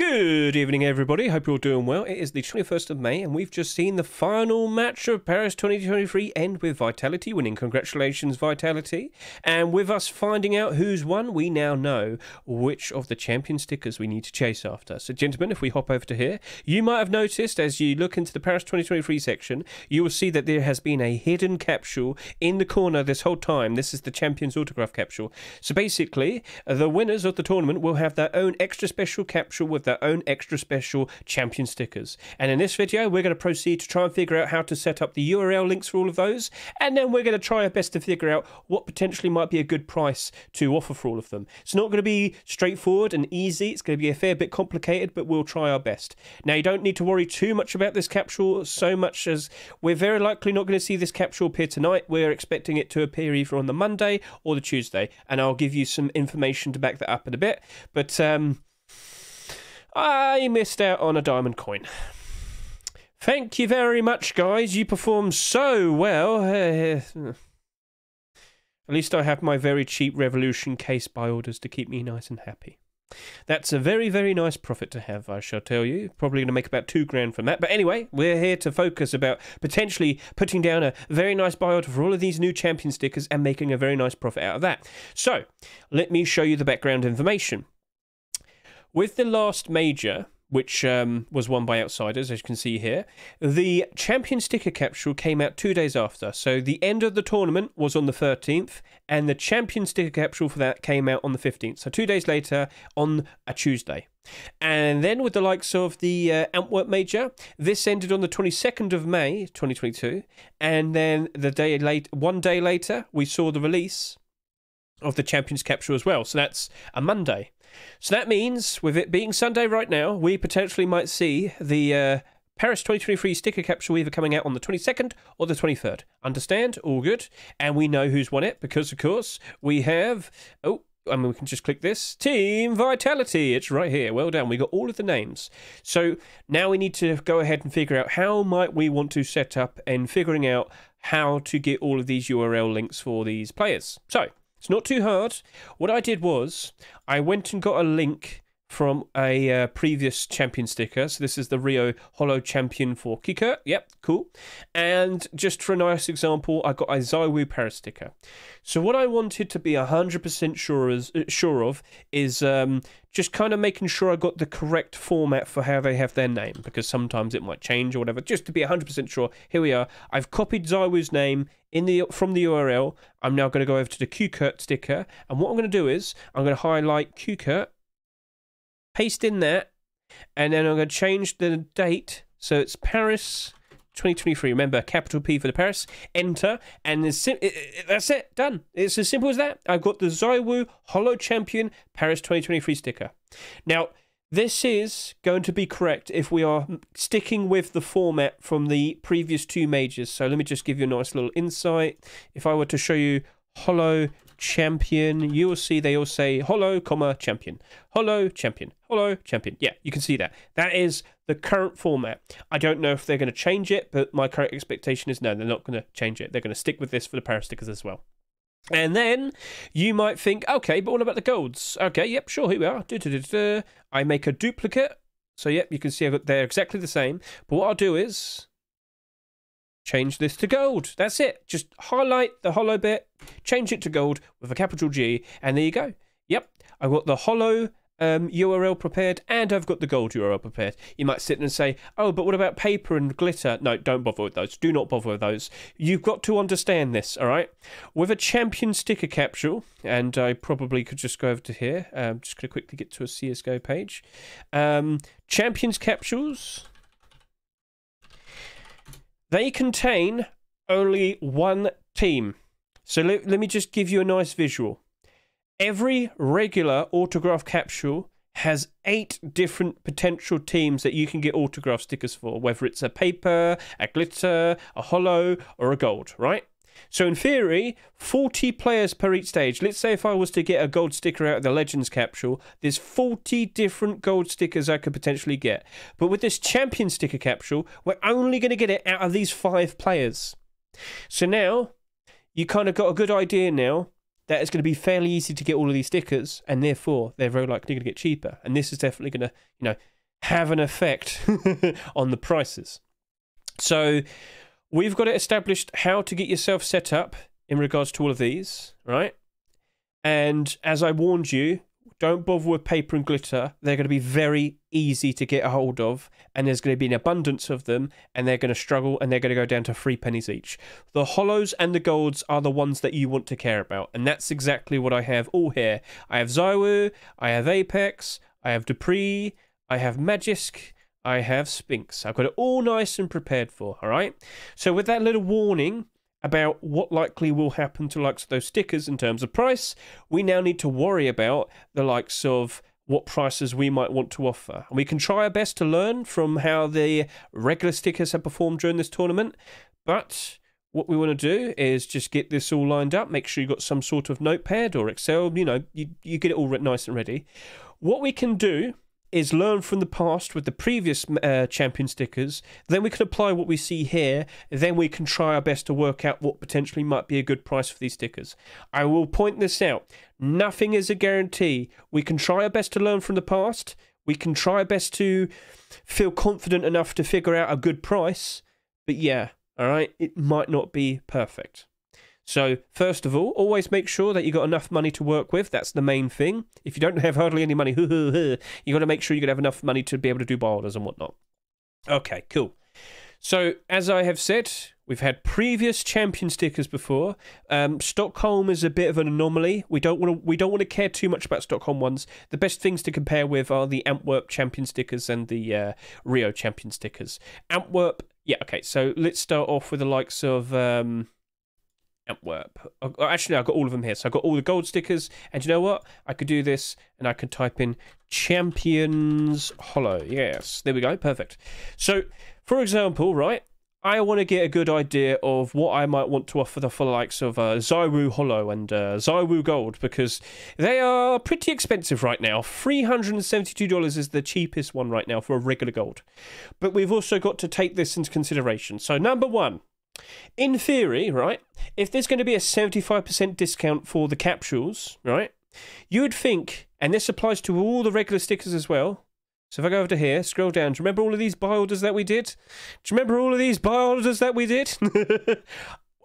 Good evening, everybody. Hope you're all doing well. It is the 21st of May, and we've just seen the final match of Paris 2023 end with Vitality winning. Congratulations, Vitality. And with us finding out who's won, we now know which of the champion stickers we need to chase after. So, gentlemen, if we hop over to here, you might have noticed as you look into the Paris 2023 section, you will see that there has been a hidden capsule in the corner this whole time. This is the champion's autograph capsule. So, basically, the winners of the tournament will have their own extra special capsule with their own extra special champion stickers. And in this video, we're going to proceed to try and figure out how to set up the URL links for all of those, and then we're going to try our best to figure out what potentially might be a good price to offer for all of them. It's not going to be straightforward and easy. It's going to be a fair bit complicated, but we'll try our best. Now, you don't need to worry too much about this capsule so much as we're very likely not going to see this capsule appear tonight. We're expecting it to appear either on the Monday or the Tuesday, and I'll give you some information to back that up in a bit. But I missed out on a diamond coin. Thank you very much, guys. You performed so well. At least I have my very cheap Revolution case buy orders to keep me nice and happy. That's a very, very nice profit to have, I shall tell you. Probably going to make about £2,000 from that. But anyway, we're here to focus about potentially putting down a very nice buy order for all of these new champion stickers and making a very nice profit out of that. So, let me show you the background information. With the last major, which was won by Outsiders, as you can see here, the champion sticker capsule came out 2 days after. So the end of the tournament was on the 13th, and the champion sticker capsule for that came out on the 15th. So 2 days later on a Tuesday. And then with the likes of the Antwerp major, this ended on the 22nd of May, 2022. And then one day later, we saw the release of the Champions capsule as well. So that's a Monday. So that means, with it being Sunday right now, we potentially might see the Paris 2023 sticker capsule either coming out on the 22nd or the 23rd. Understand? All good. And we know who's won it because, of course, we have... we can just click this. Team Vitality. It's right here. Well done. We got all of the names. So now we need to go ahead and figure out how might we want to set up and figuring out how to get all of these URL links for these players. So... it's not too hard. What I did was I went and got a link from a previous champion sticker. So this is the Rio Holo Champion for Kikert. Yep, cool. And just for a nice example, I got a ZywOo Paris sticker. So what I wanted to be 100% sure of is just kind of making sure I got the correct format for how they have their name, because sometimes it might change or whatever. Just to be 100% sure, here we are. I've copied ZywOo's name from the URL. I'm now going to go over to the Kikert sticker, and what I'm going to do is I'm going to highlight Kikert, paste in that, and then I'm going to change the date so it's Paris 2023. Remember, capital P for the Paris, enter, and that's it, done. It's as simple as that. I've got the ZywOo Holo Champion Paris 2023 sticker. Now, this is going to be correct if we are sticking with the format from the previous two majors. So let me just give you a nice little insight. If I were to show you Holo Champion, you will see they all say Holo, Champion. Holo, Champion. Holo, Champion. Yeah, you can see that. That is the current format. I don't know if they're going to change it, but my current expectation is no, they're not going to change it. They're going to stick with this for the Paris stickers as well. And then you might think, okay, but what about the golds? Okay, yep, sure, here we are. I make a duplicate. So, yep, you can see they're exactly the same. But what I'll do is change this to gold. That's it. Just highlight the holo bit, change it to gold with a capital G, and there you go. Yep, I've got the holo URL prepared, and I've got the gold URL prepared. You might sit and say, oh, but what about paper and glitter? No, don't bother with those. Do not bother with those. You've got to understand this, all right? With a champion sticker capsule, and I probably could just go over to here. Just going to quickly get to a CSGO page. Champions capsules, they contain only one team. So let me just give you a nice visual. Every regular autograph capsule has 8 different potential teams that you can get autograph stickers for, whether it's a paper, a glitter, a holo, or a gold, right? So in theory, 40 players per each stage. Let's say if I was to get a gold sticker out of the Legends capsule, there's 40 different gold stickers I could potentially get. But with this champion sticker capsule, we're only going to get it out of these 5 players. So now, you kind of got a good idea now that it's going to be fairly easy to get all of these stickers, and therefore they're very likely going to get cheaper. And this is definitely going to, have an effect on the prices. So we've got it established how to get yourself set up in regards to all of these, right? And as I warned you, don't bother with paper and glitter. They're going to be very easy to get a hold of, and there's going to be an abundance of them, and they're going to struggle, and they're going to go down to 3 pennies each. The hollows and the golds are the ones that you want to care about, and that's exactly what I have all here. I have ZywOo, I have Apex, I have Dupree, I have Magisk, I have Spinks. I've got it all nice and prepared for, all right? So with that little warning about what likely will happen to likes of those stickers in terms of price, we now need to worry about the likes of what prices we might want to offer. And we can try our best to learn from how the regular stickers have performed during this tournament, but what we want to do is just get this all lined up, make sure you've got some sort of notepad or Excel, you know, you get it all nice and ready. What we can do is learn from the past with the previous champion stickers, then we can apply what we see here, then we can try our best to work out what potentially might be a good price for these stickers. I will point this out, nothing is a guarantee. We can try our best to learn from the past, we can try our best to feel confident enough to figure out a good price, but yeah, alright, it might not be perfect. So, first of all, always make sure that you got enough money to work with. That's the main thing. If you don't have hardly any money, you got to make sure you're going to have enough money to be able to do buy orders and whatnot. Okay, cool. So, as I have said, we've had previous champion stickers before. Stockholm is a bit of an anomaly. We don't want to care too much about Stockholm ones. The best things to compare with are the Antwerp champion stickers and the Rio champion stickers. Antwerp, yeah, okay. So let's start off with the likes of Antwerp. Actually, I've got all of them here. So I've got all the gold stickers. And you know what? I could do this and I could type in Champions Hollow. Yes, there we go. Perfect. So, for example, right, I want to get a good idea of what I might want to offer for the likes of ZywOo Hollow and ZywOo Gold, because they are pretty expensive right now. $372 is the cheapest one right now for a regular gold. But we've also got to take this into consideration. So, number one, in theory, right, if there's going to be a 75% discount for the capsules, right, you would think, and this applies to all the regular stickers as well. So if I go over to here, scroll down, do you remember all of these buy orders that we did? Do you remember all of these buy orders that we did?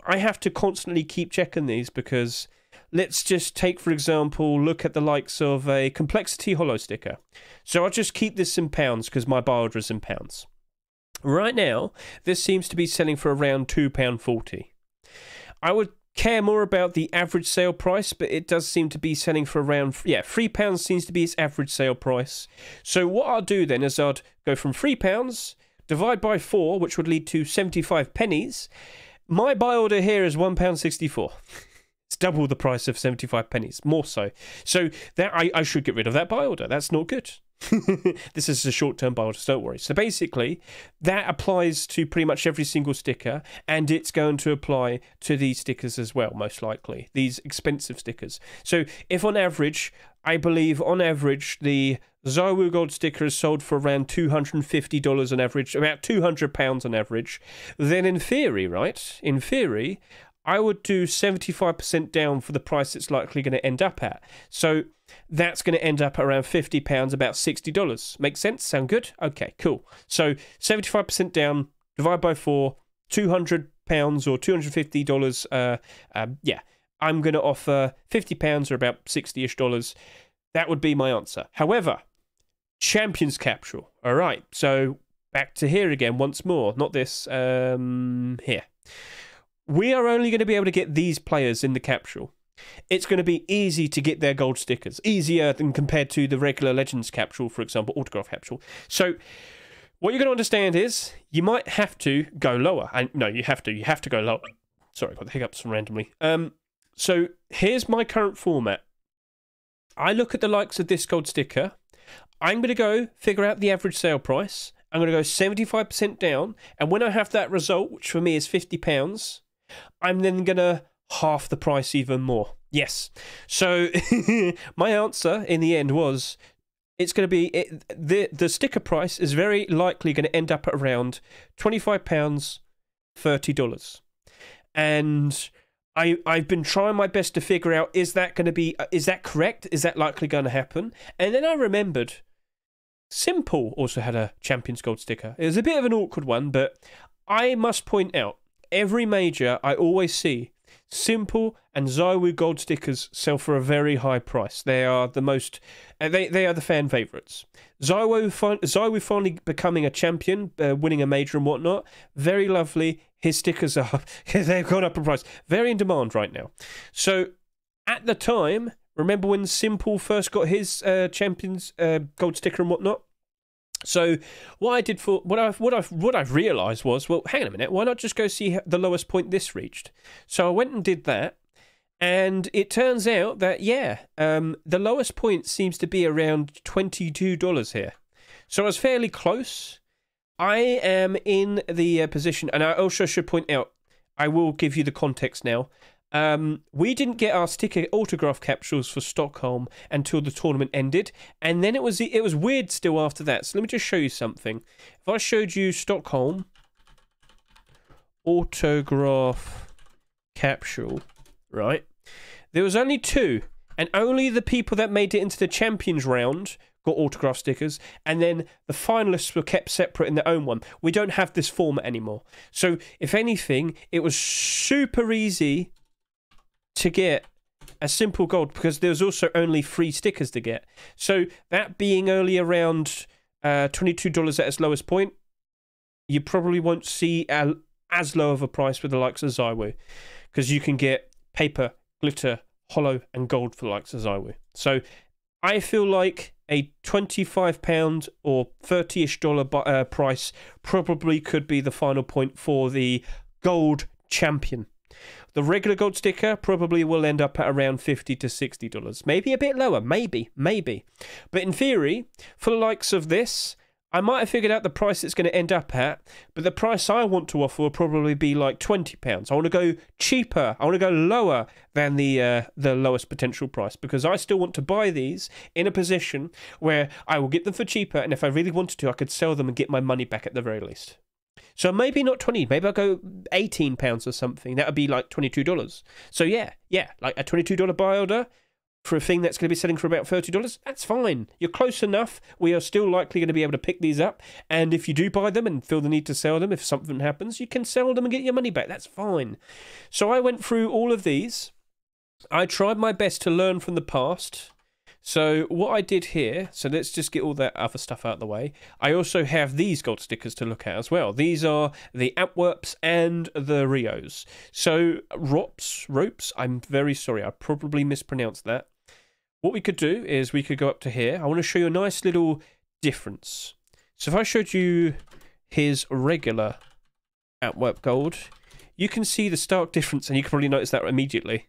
I have to constantly keep checking these because let's just take, for example, look at the likes of a Complexity Hollow sticker. So I'll just keep this in pounds because my buy order is in pounds. Right now, this seems to be selling for around £2.40. I would care more about the average sale price, but it does seem to be selling for around, yeah, £3 seems to be its average sale price. So what I'll do then is I'd go from £3, divide by 4, which would lead to 75 pennies. My buy order here is £1.64. It's double the price of 75 pennies, more so. So that I should get rid of that buy order. That's not good. This is a short-term buy order, so don't worry. So basically, that applies to pretty much every single sticker, and it's going to apply to these stickers as well, most likely. These expensive stickers. So if on average, I believe on average, the ZywOo Gold sticker is sold for around $250 on average, about £200 on average, then in theory, right, in theory, I would do 75% down for the price it's likely going to end up at. So that's going to end up around £50, about $60. Make sense? Sound good? Okay, cool. So 75% down, divide by 4, £200 or $250. Yeah, I'm going to offer £50 or about $60-ish dollars. That would be my answer. However, Champions Capsule. All right, so back to here again once more. Not this, here. We are only going to be able to get these players in the capsule. It's going to be easy to get their gold stickers. Easier than compared to the regular Legends capsule, for example, autograph capsule. So what you're going to understand is you might have to go lower. No, you have to go lower. Sorry, I got the hiccups randomly. So here's my current format. I look at the likes of this gold sticker. I'm going to go figure out the average sale price. I'm going to go 75% down. And when I have that result, which for me is £50, I'm then going to half the price even more. Yes. So my answer in the end was it's going to be the sticker price is very likely going to end up at around £25, $30. And I've been trying my best to figure out, is that correct? Is that likely going to happen? And then I remembered Simple also had a Champions Gold sticker. It was a bit of an awkward one, but I must point out, every major I always see Simple and ZywOo Gold stickers sell for a very high price. They are the most, they are the fan favourites. ZywOo finally becoming a champion, winning a major and whatnot. Very lovely. His stickers are, they've gone up in price. Very in demand right now. So at the time, remember when Simple first got his Champions Gold sticker and whatnot? So what I did for what I've realised was, well, hang on a minute, why not just go see the lowest point this reached? So I went and did that, and it turns out that the lowest point seems to be around $22 here. So I was fairly close. I am in the position, and I also should point out, I will give you the context now. We didn't get our sticker autograph capsules for Stockholm until the tournament ended, and then it was weird still after that. So let me just show you something. If I showed you Stockholm autograph capsule, right? There was only 2, and only the people that made it into the Champions round got autograph stickers, and then the finalists were kept separate in their own one. We don't have this format anymore. So if anything, it was super easy to get a Simple Gold because there's also only 3 stickers to get. So that being only around $22 at its lowest point, you probably won't see as low of a price with the likes of ZywOo, because you can get paper, glitter, holo, and gold for the likes of ZywOo. So I feel like a £25 or $30-ish price probably could be the final point for the gold champion. The regular gold sticker probably will end up at around $50 to $60. Maybe a bit lower. Maybe. But in theory, for the likes of this, I might have figured out the price it's going to end up at, but the price I want to offer will probably be like £20. I want to go cheaper. I want to go lower than the lowest potential price, because I still want to buy these in a position where I will get them for cheaper, and if I really wanted to, I could sell them and get my money back at the very least. So maybe not 20, maybe I'll go £18 or something. That would be like $22. So yeah, like a $22 buy order for a thing that's going to be selling for about $30, that's fine. You're close enough. We are still likely going to be able to pick these up. And if you do buy them and feel the need to sell them, if something happens, you can sell them and get your money back. That's fine. So I went through all of these. I tried my best to learn from the past. So what I did here, so let's just get all that other stuff out of the way. I also have these gold stickers to look at as well. These are the Antwerps and the Rios. So ropes, I'm very sorry, I probably mispronounced that. What we could do is we could go up to here. I want to show you a nice little difference. So if I showed you his regular Antwerp gold, you can see the stark difference, and you can probably notice that immediately.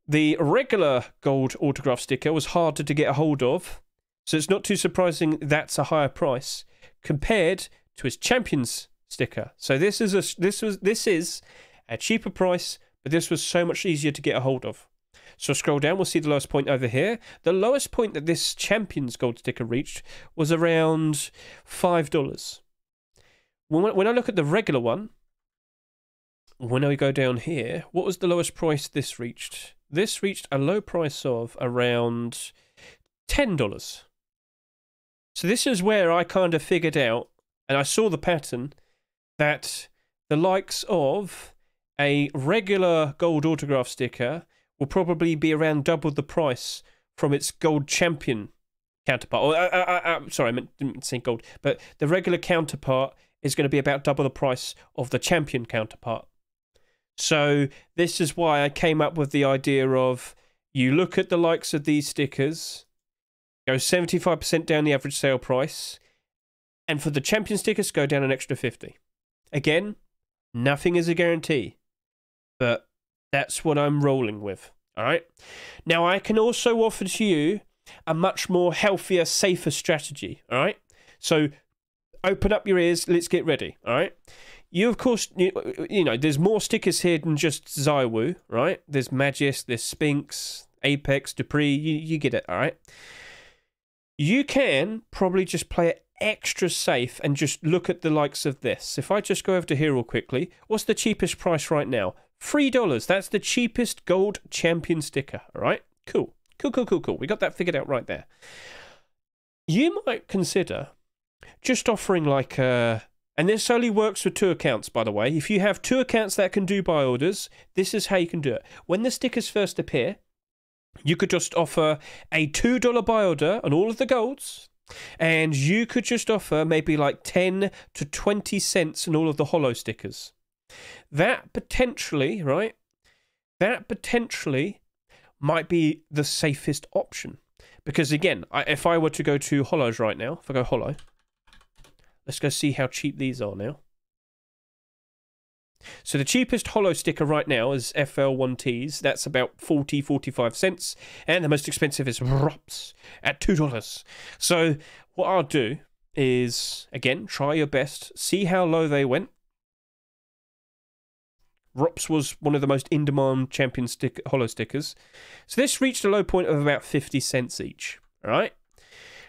The regular gold autograph sticker was harder to get a hold of, so it's not too surprising that's a higher price compared to his Champions sticker. So this is a cheaper price, but this was so much easier to get a hold of. So scroll down, we'll see the lowest point over here. The lowest point that this Champions gold sticker reached was around $5. When I look at the regular one, when I go down here, what was the lowest price this reached? This reached a low price of around $10. So this is where I kind of figured out, and I saw the pattern, that the likes of a regular gold autograph sticker will probably be around double the price from its gold champion counterpart. Sorry, I didn't say gold, but the regular counterpart is going to be about double the price of the champion counterpart. So this is why I came up with the idea of, you look at the likes of these stickers, go 75% down the average sale price, and for the champion stickers, go down an extra 50. Again, nothing is a guarantee, but that's what I'm rolling with. All right. Now I can also offer to you a much more healthier, safer strategy. All right. So open up your ears. Let's get ready. All right. You, of course, you know, there's more stickers here than just ZywOo, right? There's Magis, there's Spinks, Apex, Dupree, you get it, all right? You can probably just play it extra safe and just look at the likes of this. If I just go over to here real quickly, what's the cheapest price right now? $3. That's the cheapest gold champion sticker, all right? Cool. We got that figured out right there. you might consider just offering like a... And this only works with 2 accounts, by the way. If you have 2 accounts that can do buy orders, this is how you can do it. When the stickers first appear, you could just offer a $2 buy order on all of the golds, and you could just offer maybe like 10 to 20 cents on all of the holo stickers. That potentially, right? That potentially might be the safest option. Because again, if I were to go to holos right now, if I go holo, let's go see how cheap these are now. So the cheapest holo sticker right now is FL1Ts. That's about 40, 45 cents. And the most expensive is ROPS at $2. So what I'll do is, again, try your best. See how low they went. ROPS was one of the most in-demand champion holo stickers. So this reached a low point of about 50 cents each. All right?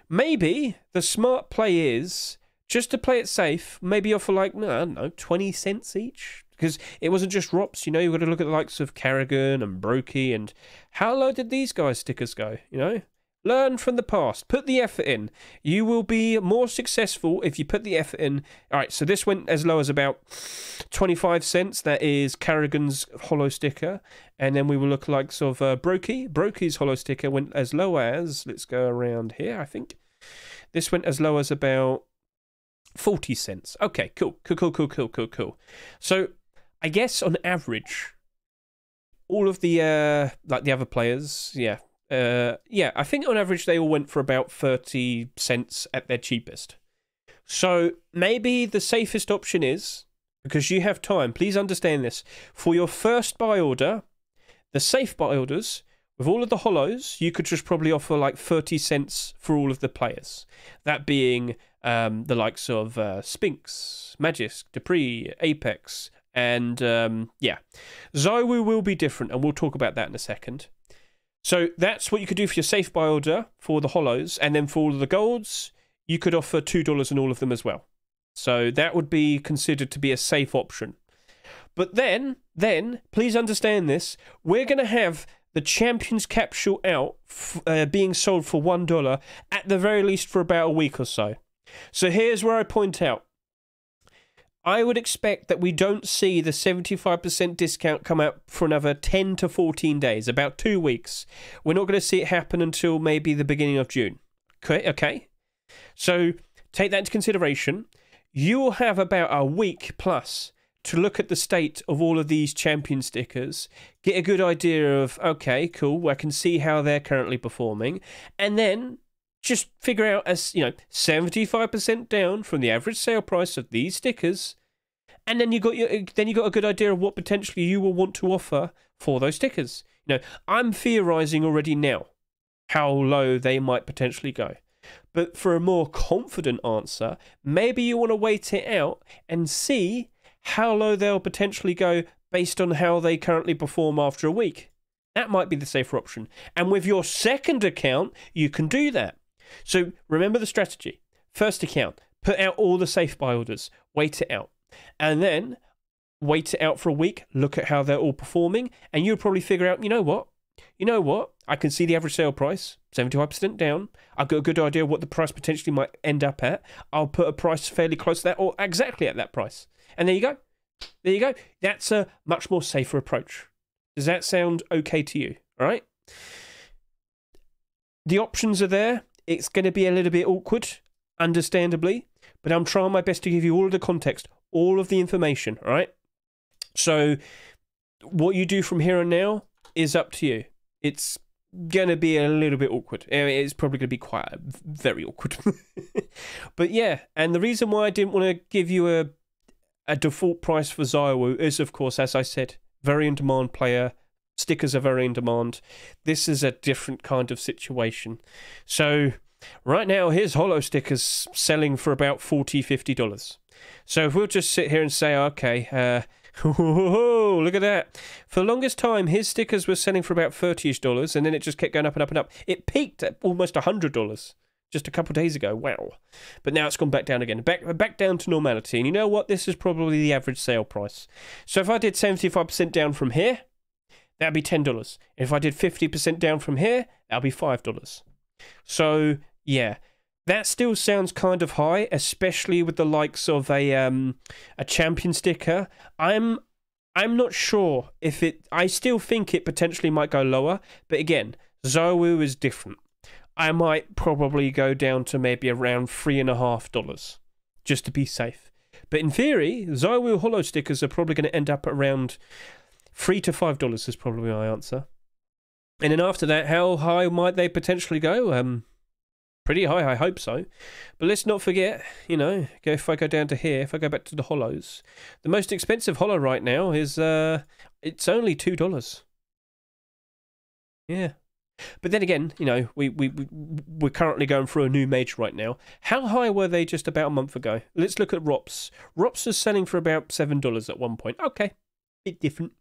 Maybe the smart play is, just to play it safe, maybe offer like, no, I don't know, 20 cents each. Because it wasn't just ROPS, you know, you've got to look at the likes of Karrigan and Brokey, and how low did these guys' stickers go, you know? Learn from the past. Put the effort in. You will be more successful if you put the effort in. All right, so this went as low as about 25 cents. That is Karrigan's holo sticker. And then we will look like sort of Brokey. Brokey's holo sticker went as low as, let's go around here, I think. This went as low as about 40 cents. Okay, cool. So I guess on average, all of the like the other players, yeah, I think on average they all went for about 30 cents at their cheapest. So maybe the safest option is, because you have time, please understand this, for your first buy order, the safe buy orders, with all of the holos, you could just probably offer like 30 cents for all of the players. That being the likes of Spinks, Magisk, Dupree, Apex, and yeah. ZywOo will be different, and we'll talk about that in a second. So that's what you could do for your safe buy order for the holos, and then for all of the golds, you could offer $2 on all of them as well. So that would be considered to be a safe option. But then, please understand this, we're going to have the Champions Capsule out being sold for $1 at the very least for about a week or so. So here's where I point out. I would expect that we don't see the 75% discount come out for another 10 to 14 days, about 2 weeks. We're not going to see it happen until maybe the beginning of June. Okay? So take that into consideration. You will have about a week plus to look at the state of all of these champion stickers, get a good idea of, okay, cool, I can see how they're currently performing, and then just figure out, as you know, 75% down from the average sale price of these stickers, and then you got a good idea of what potentially you will want to offer for those stickers. You know, I'm theorizing already now how low they might potentially go. But for a more confident answer, maybe you want to wait it out and see how low they'll potentially go based on how they currently perform after a week. That might be the safer option. And with your second account, you can do that. So remember the strategy. First account, put out all the safe buy orders, wait it out. And then wait it out for a week, look at how they're all performing, and you'll probably figure out, you know what? I can see the average sale price, 75% down. I've got a good idea what the price potentially might end up at. I'll put a price fairly close to that or exactly at that price. And there you go. There you go. That's a much more safer approach. Does that sound okay to you? All right? The options are there. It's going to be a little bit awkward, understandably, but I'm trying my best to give you all of the context, all of the information, all right? So what you do from here on now is up to you. It's going to be a little bit awkward. It's probably going to be very awkward. But yeah, and the reason why I didn't want to give you a default price for ZywOo is, of course, as I said, very in-demand player. Stickers are very in demand. This is a different kind of situation. So right now, his holo stickers selling for about $40, $50. So if we'll just sit here and say, okay, look at that. For the longest time, his stickers were selling for about $30-ish, and then it just kept going up and up and up. It peaked at almost $100 just a couple of days ago. Wow. But now it's gone back down again. Back down to normality. And you know what? This is probably the average sale price. So if I did 75% down from here, that'd be $10. If I did 50% down from here, that'll be $5. So, yeah, That still sounds kind of high, especially with the likes of a champion sticker. I'm not sure if it... I still think it potentially might go lower, but again, ZywOo is different. I might probably go down to maybe around $3.50, just to be safe. But in theory, ZywOo holo stickers are probably going to end up at around $3 to $5 is probably my answer. And then after that, how high might they potentially go? Pretty high, I hope so. But let's not forget, you know, if I go down to here, if I go back to the holos, the most expensive holo right now is, it's only $2. Yeah. But then again, you know, we're currently going through a new major right now. How high were they just about a month ago? Let's look at ROPS. ROPS was selling for about $7 at one point. Okay, bit different.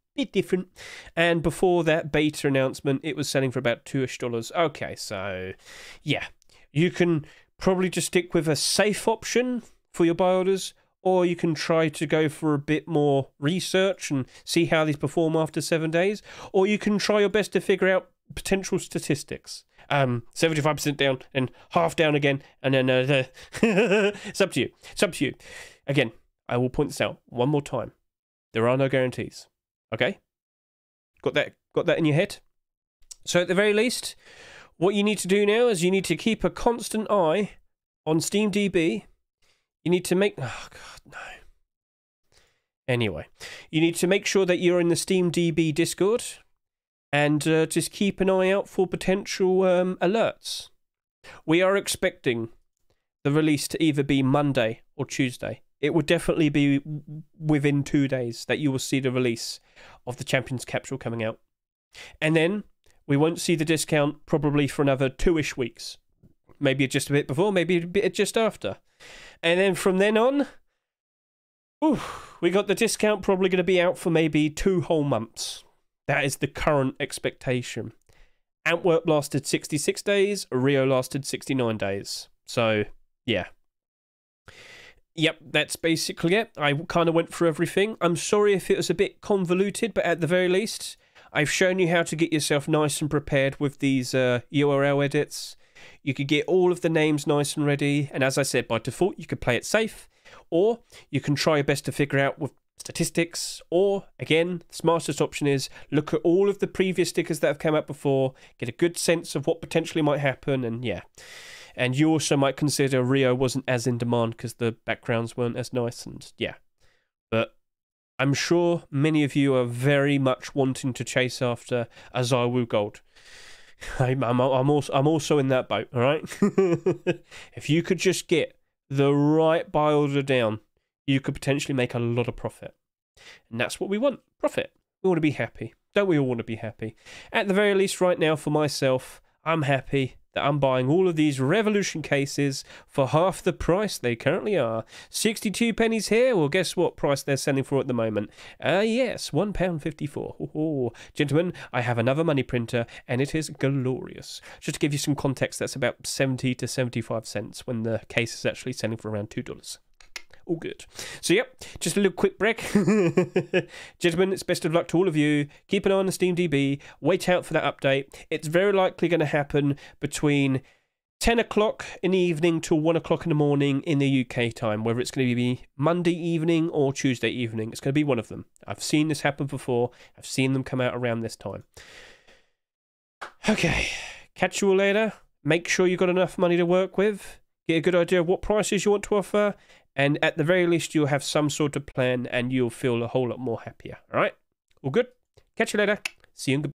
And before that beta announcement, it was selling for about $2-ish. Okay, so yeah. You can probably just stick with a safe option for your buy orders, or you can try to go for a bit more research and see how these perform after 7 days, or you can try your best to figure out potential statistics. 75% down and half down again, and then it's up to you. It's up to you. Again, I will point this out one more time. There are no guarantees. Okay? Got that in your head? So at the very least, what you need to do now is you need to keep a constant eye on SteamDB. You need to make... Oh, God, no. Anyway, you need to make sure that you're in the SteamDB Discord and just keep an eye out for potential alerts. We are expecting the release to either be Monday or Tuesday. It will definitely be within 2 days that you will see the release of the Champions Capsule coming out. And then we won't see the discount probably for another 2-ish weeks. Maybe just a bit before, maybe a bit just after. And then from then on, we got the discount probably going to be out for maybe 2 whole months. That is the current expectation. Antwerp lasted 66 days, Rio lasted 69 days. So, yeah. Yep, that's basically it. I kind of went through everything. I'm sorry if it was a bit convoluted, but at the very least, I've shown you how to get yourself nice and prepared with these URL edits. You could get all of the names nice and ready, and as I said, by default, you could play it safe, or you can try your best to figure out with statistics, or, again, the smartest option is look at all of the previous stickers that have come out before, get a good sense of what potentially might happen, and yeah. And you also might consider Rio wasn't as in demand because the backgrounds weren't as nice, and yeah. But I'm sure many of you are very much wanting to chase after a ZywOo Gold. I'm also in that boat, all right? If you could just get the right buy order down, you could potentially make a lot of profit. And that's what we want, profit. We want to be happy. Don't we all want to be happy? At the very least right now, for myself, I'm happy that I'm buying all of these Revolution cases for half the price they currently are. 62 pennies here. Well, guess what price they're selling for at the moment? Yes, £1.54. Oh, gentlemen, I have another money printer, and it is glorious. Just to give you some context, that's about 70 to 75 cents when the case is actually selling for around $2. All good. So, yep, just a little quick break. Gentlemen, it's best of luck to all of you. Keep an eye on the SteamDB. Wait out for that update. It's very likely going to happen between 10 o'clock in the evening to 1 o'clock in the morning in the UK time, whether it's going to be Monday evening or Tuesday evening. It's going to be one of them. I've seen this happen before. I've seen them come out around this time. Okay, catch you all later. Make sure you've got enough money to work with. Get a good idea of what prices you want to offer. And at the very least, you'll have some sort of plan and you'll feel a whole lot more happier. All right? All good? Catch you later. See you and goodbye.